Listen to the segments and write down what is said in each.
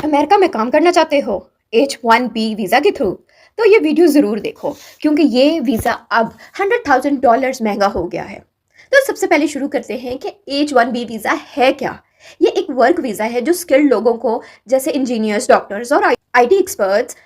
America में काम करना चाहते हो H1B वीज़ा के थ्रू, तो ये वीडियो ज़रूर देखो क्योंकि ये वीज़ा अब $100,000 महंगा हो गया है। तो सबसे पहले शुरू करते हैं कि H1B वीज़ा है क्या। ये एक वर्क वीज़ा है जो स्किल्ड लोगों को जैसे इंजीनियर्स, डॉक्टर्स और IT एक्सपर्ट्स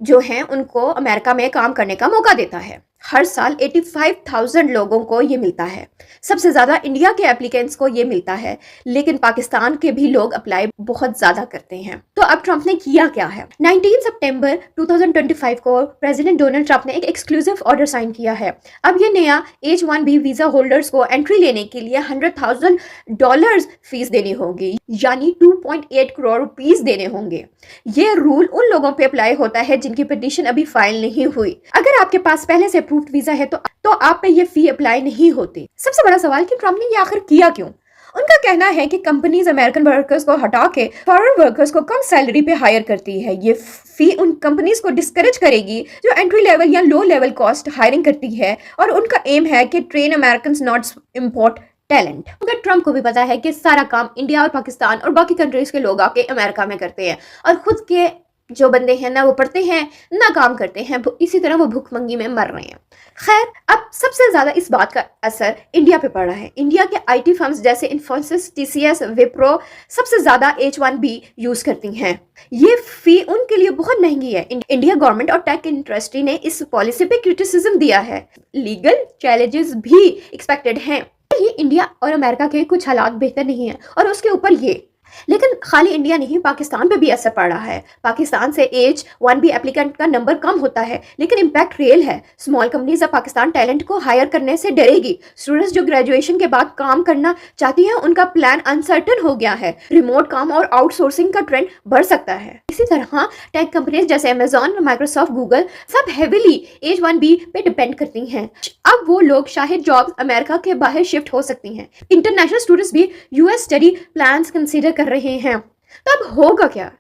जो हैं उनको अमेरिका में काम करने का मौका देता है। हर साल 85,000 लोगों को ये मिलता है। सबसे ज़्यादा इंडिया के एप्लीकेंट्स को ये मिलता है, लेकिन पाकिस्तान के भी लोग अप्लाई बहुत ज़्यादा करते हैं। तो अब ट्रंप ने किया क्या है? 19 सितंबर 2025 को प्रेसिडेंट डोनाल्ड ट्रंप ने एक एक्सक्लूसिव ऑर्डर साइन किया है। अब ये नया H1B वीज़ा होल्डर्स को एंट्री लेने के लिए $100,000 फीस देनी होगी, यानी 2.8 करोड़ रुपीस देने होंगे। ये रूल उन लोगों पे अप्लाई होता है जिनकी पिटीशन अभी फाइल नहीं हुई। अगर आपके पास पहले से अप्रूव्ड वीजा है तो आप पे ये फी अप्लाई नहीं होती। सबसे बड़ा सवाल कि ट्रंप ने ये आखिर किया क्यों? उनका कहना है कि कंपनीज अमेरिकन वर्कर्स को हटा के फॉरेन वर्कर्स को कम सैलरी पे हायर करती है। ये फी उन कंपनीज को डिस्करेज करेगी जो एंट्री लेवल या लो लेवल कॉस्ट हायरिंग करती है, और उनका एम है कि train American not import talent. मगर ट्रंप को भी पता है कि सारा काम इंडिया और पाकिस्तान और बाकी कंट्रीज के लोग आके अमेरिका में करते हैं, और खुद के जो बंदे हैं ना वो पढ़ते हैं ना काम करते हैं, इसी तरह वो भूखमंगी में मर रहे हैं। खैर, अब सबसे ज्यादा इस बात का असर इंडिया पे पड़ रहा है। इंडिया के IT फर्म्स जैसे इन्फोसिस, TCS, विप्रो सबसे ज्यादा H1B यूज करती हैं। ये फी उनके लिए बहुत महंगी है। इंडिया गवर्नमेंट और टेक इंडस्ट्री ने इस पॉलिसी पे क्रिटिसिज्म दिया है। लीगल चैलेंजेस भी एक्सपेक्टेड हैं। ये इंडिया और अमेरिका के कुछ हालात बेहतर नहीं है, और उसके ऊपर ये, लेकिन खाली इंडिया नहीं, पाकिस्तान पे भी असर पड़ रहा है। पाकिस्तान से H1B एप्लीकेंट का नंबर कम होता है, लेकिन इम्पैक्ट रियल है। स्मॉल कंपनीज अब पाकिस्तान टैलेंट को हायर करने से डरेगी। स्टूडेंट्स जो ग्रेजुएशन के बाद काम करना चाहती हैं, उनका प्लान अनसर्टन हो गया है। रिमोट काम और आउटसोर्सिंग का ट्रेंड बढ़ सकता है। इसी तरह टेक कंपनीज जैसे अमेजॉन, माइक्रोसॉफ्ट, गूगल सब हेविली H1B पे डिपेंड करती हैं। अब वो लोग शायद जॉब्स अमेरिका के बाहर शिफ्ट हो सकती हैं। इंटरनेशनल स्टूडेंट्स भी US स्टडी प्लान्स कंसीडर कर रहे हैं। तब होगा क्या?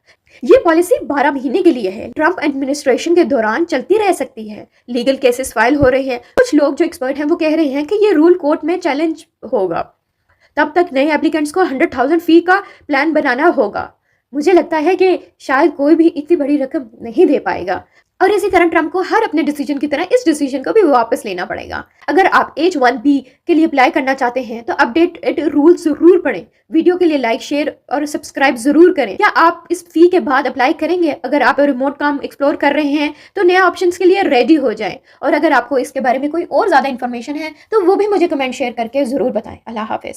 ये पॉलिसी 12 महीने के लिए है। ट्रंप एडमिनिस्ट्रेशन के दौरान चलती रह सकती है। लीगल केसेस फाइल हो रहे हैं। कुछ लोग जो एक्सपर्ट हैं वो कह रहे हैं कि ये रूल कोर्ट में चैलेंज होगा। तब तक नए एप्लीकेंट्स को 100,000 फी का प्लान बनाना होगा। मुझे लगता है कि शायद कोई भी इतनी बड़ी रकम नहीं दे पाएगा, और इसी तरह ट्रंप को हर अपने डिसीजन की तरह इस डिसीजन को भी वापस लेना पड़ेगा। अगर आप H1B के लिए अप्लाई करना चाहते हैं तो अपडेट रूल जरूर पढ़ें। वीडियो के लिए लाइक, शेयर और सब्सक्राइब जरूर करें। क्या आप इस फी के बाद अप्लाई करेंगे? अगर आप रिमोट काम एक्सप्लोर कर रहे हैं तो नए ऑप्शंस के लिए रेडी हो जाएं। और अगर आपको इसके बारे में कोई और ज्यादा इन्फॉर्मेशन है तो वो भी मुझे कमेंट शेयर करके जरूर बताएं। अल्लाह हाफिज।